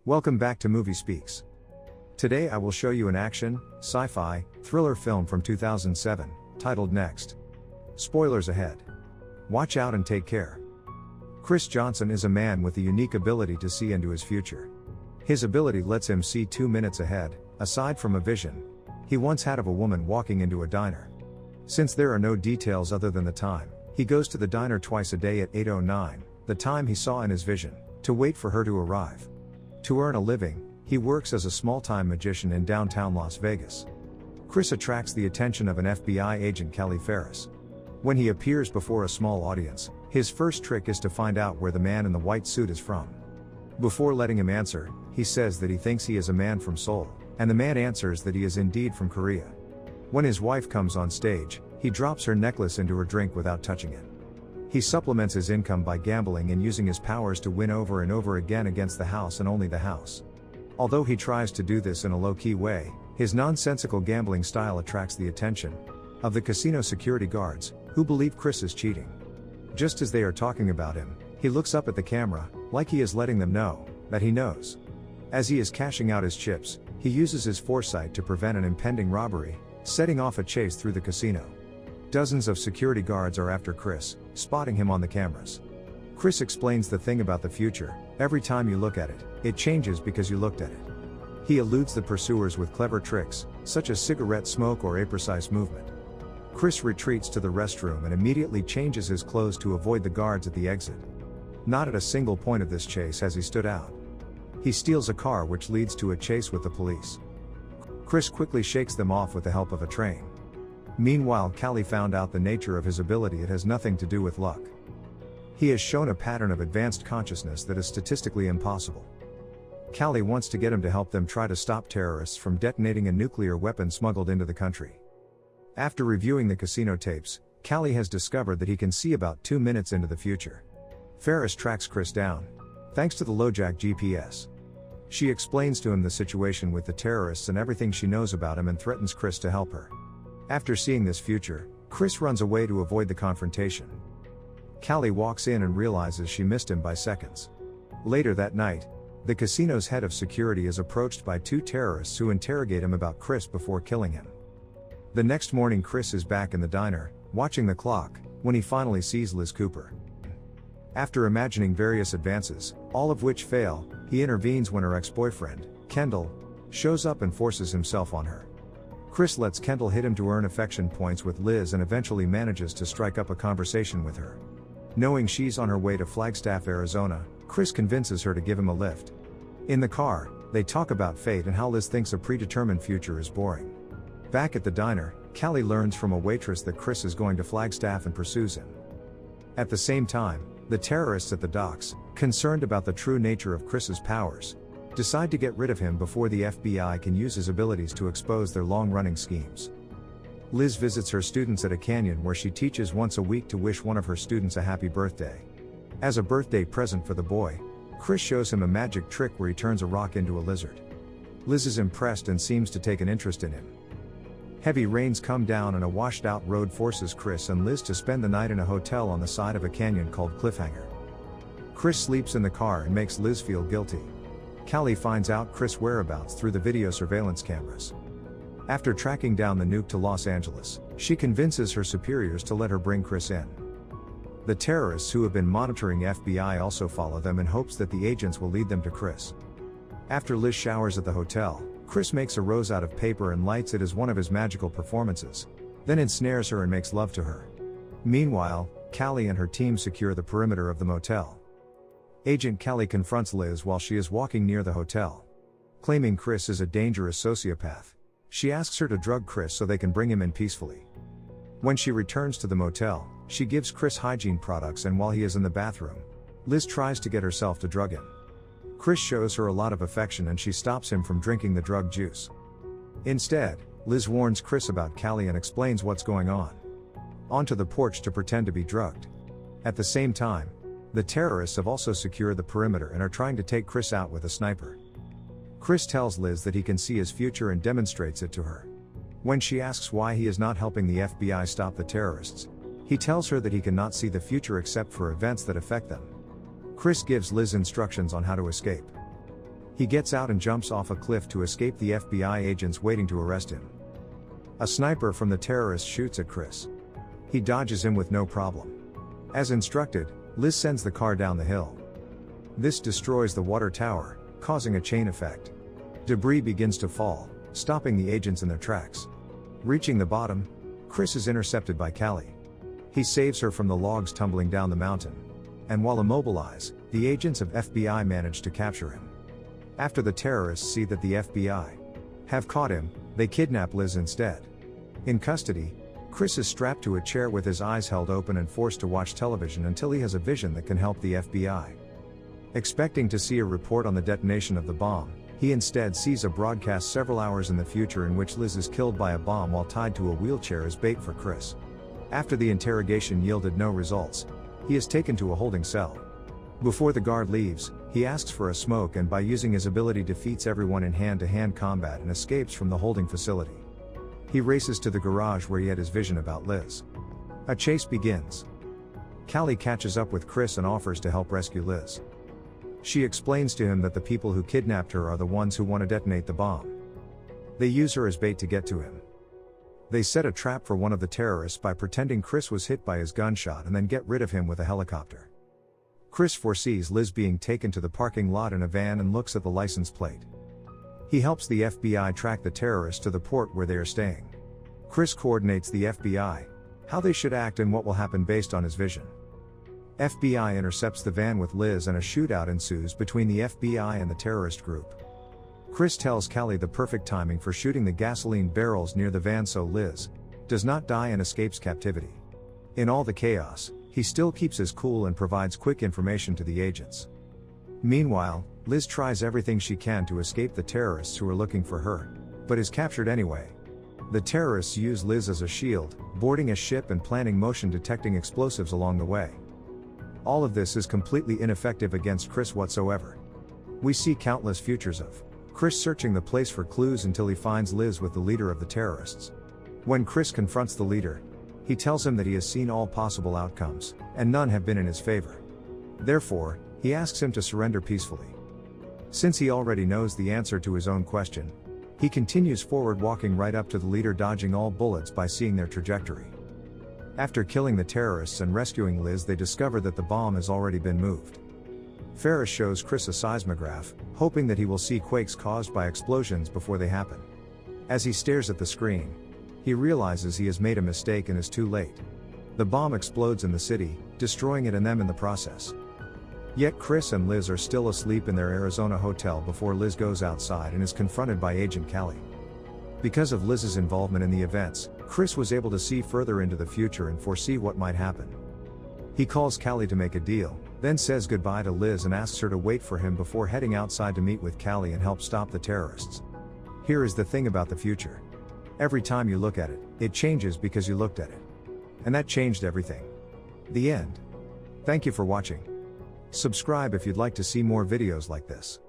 Welcome back to Movie Speaks. Today I will show you an action, sci-fi, thriller film from 2007, titled Next. Spoilers ahead. Watch out and take care. Cris Johnson is a man with a unique ability to see into his future. His ability lets him see 2 minutes ahead, aside from a vision he once had of a woman walking into a diner. Since there are no details other than the time, he goes to the diner twice a day at 8:09, the time he saw in his vision, to wait for her to arrive. To earn a living, he works as a small-time magician in downtown Las Vegas. Cris attracts the attention of an FBI agent, Callie Ferris. When he appears before a small audience, his first trick is to find out where the man in the white suit is from. Before letting him answer, he says that he thinks he is a man from Seoul, and the man answers that he is indeed from Korea. When his wife comes on stage, he drops her necklace into her drink without touching it. He supplements his income by gambling and using his powers to win over and over again against the house and only the house. Although he tries to do this in a low-key way, his nonsensical gambling style attracts the attention of the casino security guards, who believe Cris is cheating. Just as they are talking about him, he looks up at the camera, like he is letting them know that he knows. As he is cashing out his chips, he uses his foresight to prevent an impending robbery, setting off a chase through the casino. Dozens of security guards are after Cris, spotting him on the cameras. Cris explains the thing about the future: every time you look at it, it changes because you looked at it. He eludes the pursuers with clever tricks, such as cigarette smoke or a precise movement. Cris retreats to the restroom and immediately changes his clothes to avoid the guards at the exit. Not at a single point of this chase has he stood out. He steals a car, which leads to a chase with the police. Cris quickly shakes them off with the help of a train. Meanwhile, Callie found out the nature of his ability. It has nothing to do with luck. He has shown a pattern of advanced consciousness that is statistically impossible. Callie wants to get him to help them try to stop terrorists from detonating a nuclear weapon smuggled into the country. After reviewing the casino tapes, Callie has discovered that he can see about 2 minutes into the future. Ferris tracks Cris down, thanks to the LoJack GPS. She explains to him the situation with the terrorists and everything she knows about him and threatens Cris to help her. After seeing this future, Cris runs away to avoid the confrontation. Callie walks in and realizes she missed him by seconds. Later that night, the casino's head of security is approached by 2 terrorists who interrogate him about Cris before killing him. The next morning, Cris is back in the diner, watching the clock, when he finally sees Liz Cooper. After imagining various advances, all of which fail, he intervenes when her ex-boyfriend, Kendall, shows up and forces himself on her. Cris lets Kendall hit him to earn affection points with Liz and eventually manages to strike up a conversation with her. Knowing she's on her way to Flagstaff, Arizona, Cris convinces her to give him a lift. In the car, they talk about fate and how Liz thinks a predetermined future is boring. Back at the diner, Callie learns from a waitress that Cris is going to Flagstaff and pursues him. At the same time, the terrorists at the docks, concerned about the true nature of Cris's powers, decide to get rid of him before the FBI can use his abilities to expose their long-running schemes. Liz visits her students at a canyon where she teaches once a week to wish one of her students a happy birthday. As a birthday present for the boy, Cris shows him a magic trick where he turns a rock into a lizard. Liz is impressed and seems to take an interest in him. Heavy rains come down and a washed-out road forces Cris and Liz to spend the night in a hotel on the side of a canyon called Cliffhanger. Cris sleeps in the car and makes Liz feel guilty. Callie finds out Cris' whereabouts through the video surveillance cameras. After tracking down the nuke to Los Angeles, she convinces her superiors to let her bring Cris in. The terrorists who have been monitoring FBI also follow them in hopes that the agents will lead them to Cris. After Liz showers at the hotel, Cris makes a rose out of paper and lights it as one of his magical performances, then ensnares her and makes love to her. Meanwhile, Callie and her team secure the perimeter of the motel. Agent Callie confronts Liz while she is walking near the hotel. Claiming Cris is a dangerous sociopath, she asks her to drug Cris so they can bring him in peacefully. When she returns to the motel, she gives Cris hygiene products, and while he is in the bathroom, Liz tries to get herself to drug him. Cris shows her a lot of affection and she stops him from drinking the drug juice. Instead, Liz warns Cris about Callie and explains what's going on. Onto the porch to pretend to be drugged. At the same time, the terrorists have also secured the perimeter and are trying to take Cris out with a sniper. Cris tells Liz that he can see his future and demonstrates it to her. When she asks why he is not helping the FBI stop the terrorists, he tells her that he cannot see the future except for events that affect them. Cris gives Liz instructions on how to escape. He gets out and jumps off a cliff to escape the FBI agents waiting to arrest him. A sniper from the terrorists shoots at Cris. He dodges him with no problem. As instructed, Liz sends the car down the hill. This destroys the water tower, causing a chain effect. Debris begins to fall, stopping the agents in their tracks. Reaching the bottom, Cris is intercepted by Callie. He saves her from the logs tumbling down the mountain. And while immobilized, the agents of FBI manage to capture him. After the terrorists see that the FBI have caught him, they kidnap Liz instead. In custody, Cris is strapped to a chair with his eyes held open and forced to watch television until he has a vision that can help the FBI. Expecting to see a report on the detonation of the bomb, he instead sees a broadcast several hours in the future in which Liz is killed by a bomb while tied to a wheelchair as bait for Cris. After the interrogation yielded no results, he is taken to a holding cell. Before the guard leaves, he asks for a smoke and by using his ability defeats everyone in hand-to-hand combat and escapes from the holding facility. He races to the garage where he had his vision about Liz. A chase begins. Callie catches up with Cris and offers to help rescue Liz. She explains to him that the people who kidnapped her are the ones who want to detonate the bomb. They use her as bait to get to him. They set a trap for one of the terrorists by pretending Cris was hit by his gunshot and then get rid of him with a helicopter. Cris foresees Liz being taken to the parking lot in a van and looks at the license plate. He helps the FBI track the terrorists to the port where they are staying. Cris coordinates the FBI, how they should act and what will happen based on his vision. FBI intercepts the van with Liz and a shootout ensues between the FBI and the terrorist group. Cris tells Callie the perfect timing for shooting the gasoline barrels near the van so Liz does not die and escapes captivity. In all the chaos, he still keeps his cool and provides quick information to the agents. Meanwhile, Liz tries everything she can to escape the terrorists who are looking for her, but is captured anyway. The terrorists use Liz as a shield, boarding a ship and planting motion detecting explosives along the way. All of this is completely ineffective against Cris whatsoever. We see countless futures of Cris searching the place for clues until he finds Liz with the leader of the terrorists. When Cris confronts the leader, he tells him that he has seen all possible outcomes, and none have been in his favor. Therefore, he asks him to surrender peacefully. Since he already knows the answer to his own question, he continues forward walking right up to the leader dodging all bullets by seeing their trajectory. After killing the terrorists and rescuing Liz they discover that the bomb has already been moved. Ferris shows Cris a seismograph, hoping that he will see quakes caused by explosions before they happen. As he stares at the screen, he realizes he has made a mistake and is too late. The bomb explodes in the city, destroying it and them in the process. Yet Cris and Liz are still asleep in their Arizona hotel before Liz goes outside and is confronted by Agent Callie. Because of Liz's involvement in the events, Cris was able to see further into the future and foresee what might happen. He calls Callie to make a deal, then says goodbye to Liz and asks her to wait for him before heading outside to meet with Callie and help stop the terrorists. Here is the thing about the future. Every time you look at it, it changes because you looked at it. And that changed everything. The end. Thank you for watching. Subscribe if you'd like to see more videos like this.